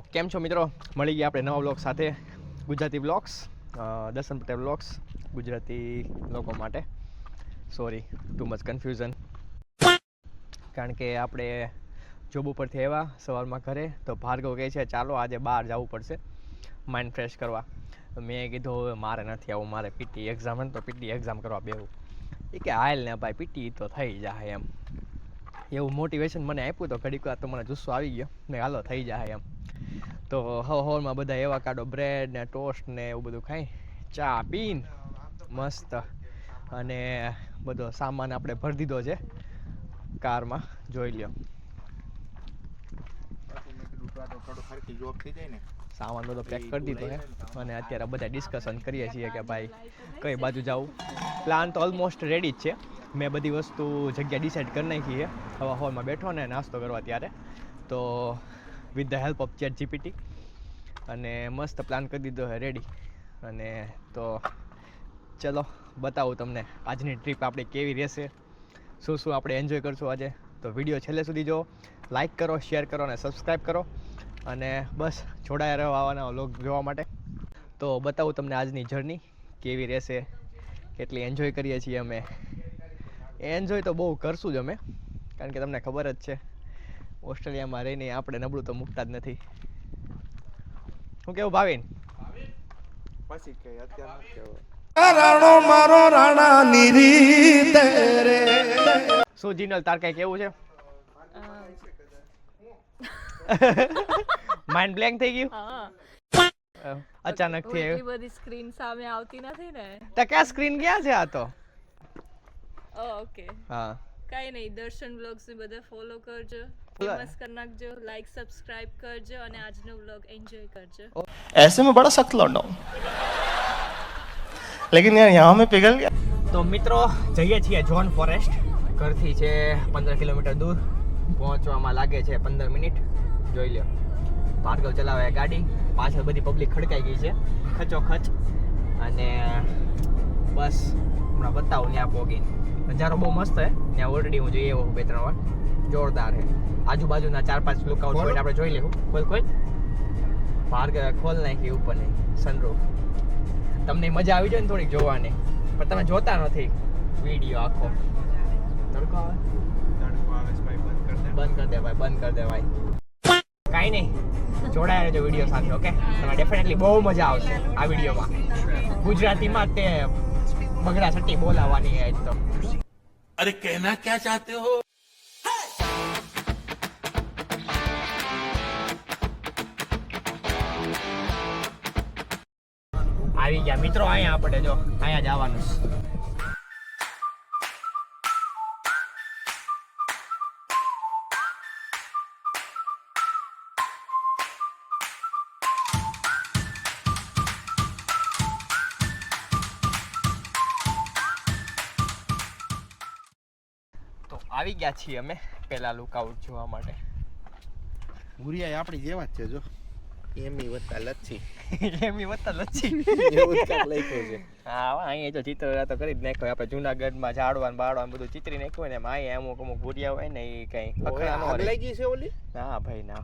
તો કેમ છો મિત્રો, મળી ગયા આપણે નવા વ્લોગ સાથે. ગુજરાતી વ્લોગ્સ, દર્શન પટેલ વ્લોગ્સ, ગુજરાતી લોકો માટે. સોરી ટુ મચ કન્ફ્યુઝન, કારણ કે આપણે જોબ ઉપરથી આવ્યા સવારમાં ઘરે, તો ભાર્ગવ કહે છે ચાલો આજે બહાર જવું પડશે માઇન્ડ ફ્રેશ કરવા. મેં કીધું હવે મારે નથી આવું, મારે પીટી એક્ઝામ હોય તો પીટી એક્ઝામ કરવા બેવું. એ કે હાલ ને ભાઈ પીટી તો થઈ જાય એમ, એવું મોટિવેશન મને આપ્યું. તો ઘડીક વાર તો મને જુસ્સો આવી ગયો, મેં હાલો થઈ જાય એમ. તો હોલમાં બધા એવા કાઢો બ્રેડ ને ટોસ્ટ ને એવું બધું ખાઈ, ચા પીન મસ્ત, અને બધો સામાન આપણે ભરી દીધો છે કારમાં, જોઈ લ્યો. સામાન બધો પેક કરી દીધો છે, અને અત્યારે બધા ડિસ્કશન કરીએ છીએ કે ભાઈ કઈ બાજુ જવું. પ્લાન તો ઓલમોસ્ટ રેડી જ છે, મેં બધી વસ્તુ જગ્યા ડિસાઇડ કરી નાખી છે. હવા હોલમાં બેઠો ને નાસ્તો કરવા ત્યારે, તો with the help of chat GPT, અને મસ્ત પ્લાન કરી દીધો છે રેડી. અને તો ચલો બતાવું તમને આજની ટ્રીપ આપણી કેવી રહેશે, શું શું આપણે એન્જોય કરશું આજે. તો વિડીયો છેલ્લે સુધી જો, લાઇક કરો, શેર કરો અને સબસ્ક્રાઈબ કરો, અને બસ જોડાયા રહો આવવાના વ્લોગ જોવા માટે. તો બતાવું તમને આજની જર્ની કેવી રહેશે, કેટલી એન્જોય કરીએ છીએ અમે. એન્જોય તો બહુ કરશું જ અમે, કારણ કે તમને ખબર જ છે ઓસ્ટ્રેલિયામાં રહીને આપણે નબળું તો મૂકતા જ નથી. શું કેવું ભાવિન? પછી કે અત્યારે રાણો મારો રાણા નીરી તેરે. શું જીનલ, તાર કઈ કેવું છે? માઇન્ડ બ્લેન્ક થઈ ગયું અચાનક થી. એટલી બધી સ્ક્રીન સામે આવતી નથી ને. તો ક્યાં સ્ક્રીન ક્યાં છે આ તો? ઓકે હા કઈ નહીં, દર્શન વ્લોગ્સ ને બધા ફોલો કરજો, ફેમસ કરી નાખજો, લાઈક સબસ્ક્રાઇબ કરજો, અને આજનો વ્લોગ એન્જોય કરજો. ऐसे में बड़ा सख्त लौंडा हूं, लेकिन यार यहाँ में पिघल गया. તો મિત્રો જઈએ છીએ જોન ફોરેસ્ટ. ઘરથી છે 15 કિલોમીટર દૂર, પહોંચવામાં લાગે છે 15 મિનિટ. જોઈ લો, ભાર્ગવ ચલાવે ગાડી, પાછળ બધી પબ્લિક ખડકાઈ ગઈ છે ખચોખચ. અને બસ હમણાં બતાવું ત્યાં પોગીને. નજારો બહુ મસ્ત છે ત્યાં, ઓલરેડી હું જોઈએ એવું 2-3 વાર, જોરદાર છે. આજુબાજુના 4-5 લુકઆઉટ પોઈન્ટ આપણે જોઈ લેવું. ખોલ ભાર્ગવ ખોલ નાખી ઉપર નહીં સનરૂફ. તમને મજા આવી જાય ને થોડીક જોવાની, પણ તમે જોતા નથી વિડીયો આખો. તડકો આવે બંધ કર દે ભાઈ, બંધ કર દે ભાઈ. કાંઈ નહીં, જોડાયા રહેજો વિડીયો સાથે. ઓકે, તમને ડેફિનેટલી બહુ મજા આવશે આ વિડીયોમાં. ગુજરાતીમાં તે બગડા સટ્ટી બોલાવવાની છે તો. अरे कहना क्या चाहते हो? આવી ગયા મિત્રો, અહીંયા આપણે જો અહીંયા જવાનું છે. તો આવી ગયા છીએ અમે પેલા લુકઆઉટ જોવા માટે. ભૂરિયા આપણી જેવા જ છે જો, એમી વત્તા લચ્છી. એમની વત્તા લચ્છી એવું જ કાંઈક લખ્યું છે. હા, અહીંયા જો ચિત્ર તો કરી જ નાખ્યો. આપણે જુનાગઢમાં ઝાડવાન બાળવાન બધું ચિત્રી નાખ્યું હોય ને, એમાં અહીંયા અમુક ભૂરિયા હોય ને, એ કઈ અખડા ન આગ રહે. લાગી છે ઓલી. ના ભાઈ ના,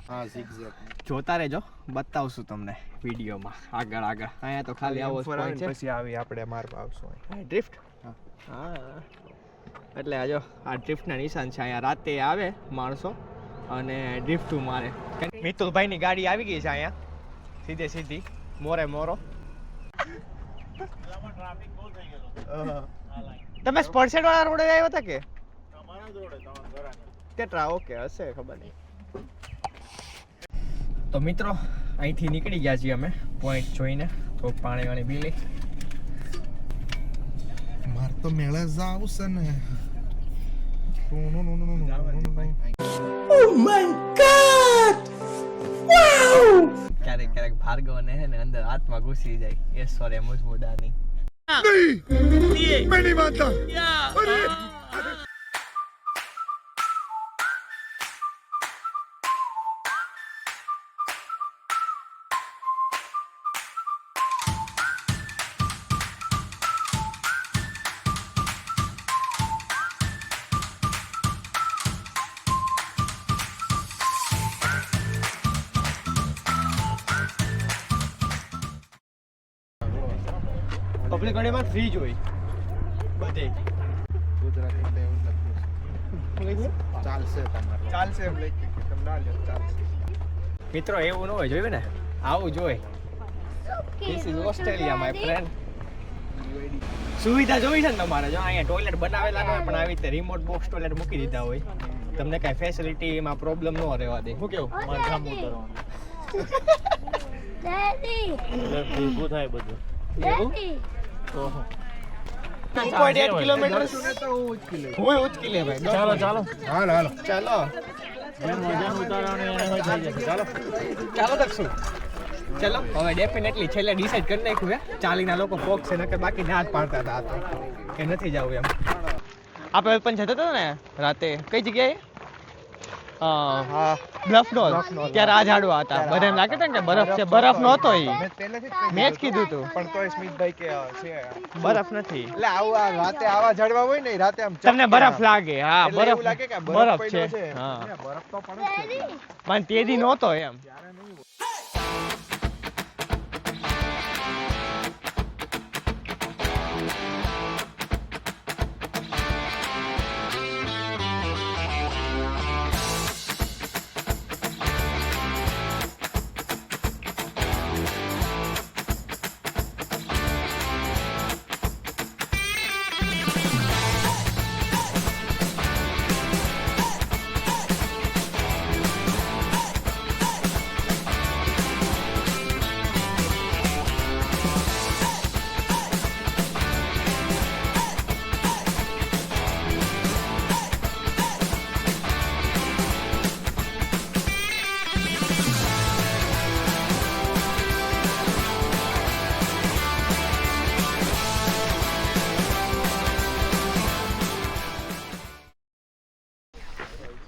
હા ઝિગઝેગ જોતા રહેજો, બતાવશું તમને વિડીયોમાં આગળ આગળ. અહીંયા તો ખાલી આવો પોઈન્ટ છે. પછી આવી આપણે મારવા આવશું. ડ્રિફ્ટ, હા એટલે આ જો આ ડ્રિફ્ટના નિશાન છે. અહીંયા રાતે આવે માણસો અને ડ્રિફ્ટ મારે. મિતુલભાઈની ગાડી આવી ગઈ છે અહીંયા સીધે સીધી, મોરે મોરો. તમે સ્પર્શેડ વાળા રોડે આવ્યા હતા કે કેટલા? ઓકે, હશે ખબર નહીં. તો મિત્રો અહીંથી નીકળી ગયા છીએ અમે પોઈન્ટ જોઈને, થોડુંક પાણી વાણી પી લઈ. માર તો મેળે જાવ છે ને. ક્યારેક ક્યારેક ભાર્ગવ ને હે ને અંદર હાથમાં ઘૂસી જાય. એ સોરે મુજબુદાની મેં નહીં માનતા. પબ્લિક ગાડીમાં ફ્રી જ હોય બધે. ગુજરાતીમાં એવું લખ્યું છે. ચાલશે તમારે. ચાલશે એમ લઈ કે તમે ના લ્યો ચાલશે. મિત્રો એવું ન હોય, જોયું ને આવું જોઈએ. This is Australia my friend. સુવિધા જોઈ છે ને તમારે, જો અહીંયા ટોયલેટ બનાવેલા ન હોય પણ આવી રીતે રિમોટ બોક્સ ટોયલેટ મૂકી દીધા હોય, તમને કાંઈ ફેસિલિટીમાં પ્રોબ્લેમ ન રહેવા દે. શું કેવું? મારે કામ ઉતારવાનું ભેગું થાય બધું. એવું? ઓહો. 2.8 કિલોમીટર તો ઉચકી લે. હું ઉચકી લે ભાઈ. ચાલો ચાલો હાલો હાલો. ચાલો જેમ વજન ઉતારવાનું એને હોય થઈ જશે. ચાલો ચાલો દક્ષુ. ચલો હવે ડેફિનેટલી છેલ્લે ડિસાઈડ કરી નાખ્યું હે. ચાલીના લોકો પોક છે નકર બાકી ના જ પાડતા હતા આ તો કે નથી જવું એમ. આપણે પણ જતા હતા ને રાતે કઈ જગ્યાએ? બ્લફ ડોલ. ત્યારે આ ઝાડવા હતા. બધાને લાગે છે ને કે બરફ છે, બરફ નહોતો એ. મેં પહેલેથી જ મેં જ કીધું તું પણ તોય સ્મિતભાઈ કે છે. બરફ નથી. એટલે આવું આ રાતે આવા ઝાડવા હોય ને રાતે આમ તમને બરફ લાગે? હા એટલે બરફ એવું લાગે કે બરફ પડ્યો છે. હા બરફ તો પડે જ છે. પણ તેદી નહોતો એમ.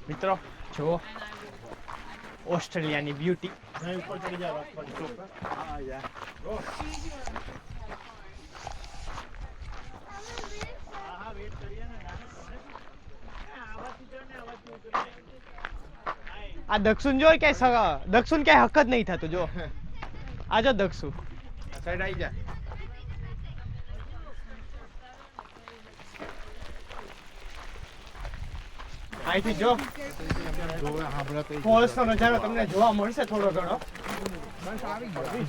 મિત્રો જો ઓસ્ટ્રેલિયાની બ્યુટી. નહીં, ઉપર ચડી જાઓ હા યાર. આ દક્ષુન જો ક્યાંય દક્ષુન ક્યાંય હક જ નહીં થતું. જો આ જો દક્ષુ સાઈડ આવી જા. અહીંથી જો ફોલ્સ નો નજારો તમને જોવા મળશે થોડો ઘણો.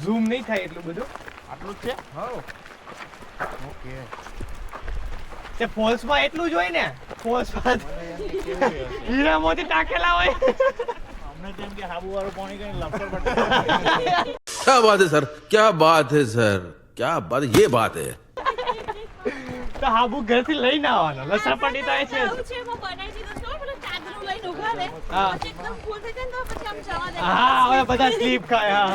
ઝૂમ નહીં થાય એટલું બધું. આટલું જ છે? હા. ઓકે. તે ફોલ્સ માં એટલું જ હોય ને. ફોલ્સ માં હીરા મોતી ટાંકેલા હોય. અમને તેમ કે હાબુ વાળું પાણી કઈ લપસર પટ્ટી. क्या बात है सर, क्या बात है सર, क्या बात, ये બાત है. તો હાબુ ઘરથી લઈને આવવાનો. લસરપટ્ટી તો છે જ. આવું છે એમાં બનાવી દીધું છે પેલું ચાદરું લઈને ઊભા રહે હા. પછી એકદમ ફૂલ થઈ જાય ને તો પછી આમ જવા દે. હા હવે બધા સ્લીપ ખાય. હા,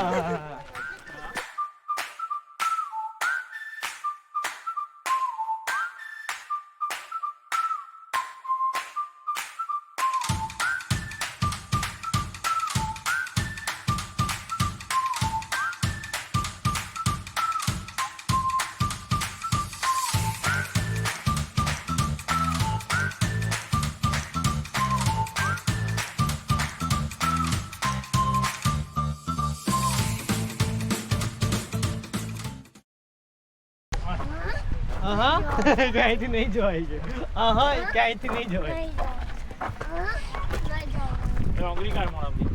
હા, હા. ક્યાંયથી નહીં જોવાય છે. ક્યાંયથી નહીં જોવાય. ડોંગરી કાઢ મોડાથી.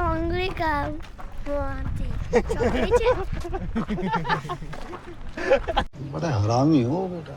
hungry cow. बड़ा हरामी हो बेटा.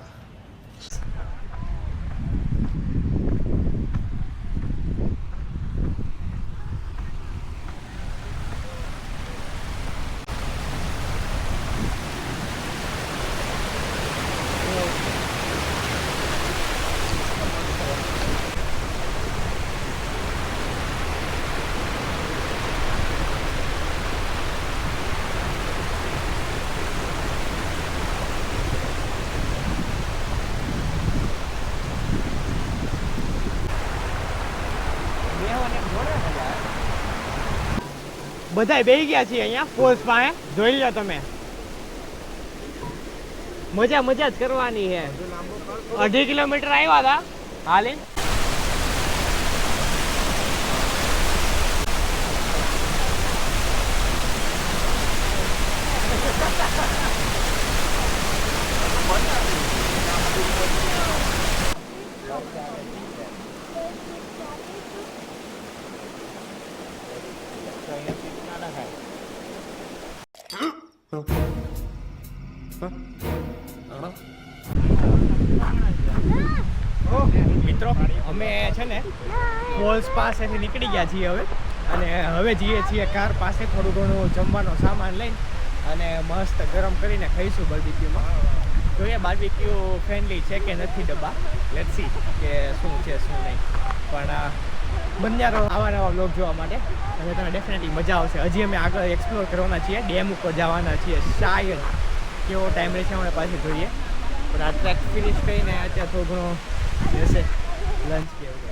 બધાય બેહી ગયા છીએ અહીંયા ફોલ્સ પાસે. જોઈ લો તમે. મજા જ કરવાની છે. 2.5 કિલોમીટર આવ્યા હતા હાલે. મિત્રો અમે છે ને ફોલ્સ પાસેથી નીકળી ગયા છીએ હવે, અને હવે જઈએ છીએ કાર પાસે થોડું ઘણું જમવાનો સામાન લઈને અને મસ્ત ગરમ કરીને ખાઈશું બાર્બીક્યુમાં. જોઈએ બાર્બીક્યુ ફ્રેન્ડલી છે કે નથી ડબ્બા, લેટ્સ સી કે શું છે શું નહીં. પણ બંજારો આવા નવા બ્લોગ જોવા માટે હવે તમને ડેફિનેટલી મજા આવશે. હજી અમે આગળ એક્સપ્લોર કરવાના છીએ, ડેમ ઉપર જવાના છીએ. શાયદ કેવો ટાઈમ રહેશે અમે પાછી જોઈએ, પણ આ ટ્રેક ફિનિશ કરીને અત્યારે થોડું ઘણું રહેશે લંચ કે એવું.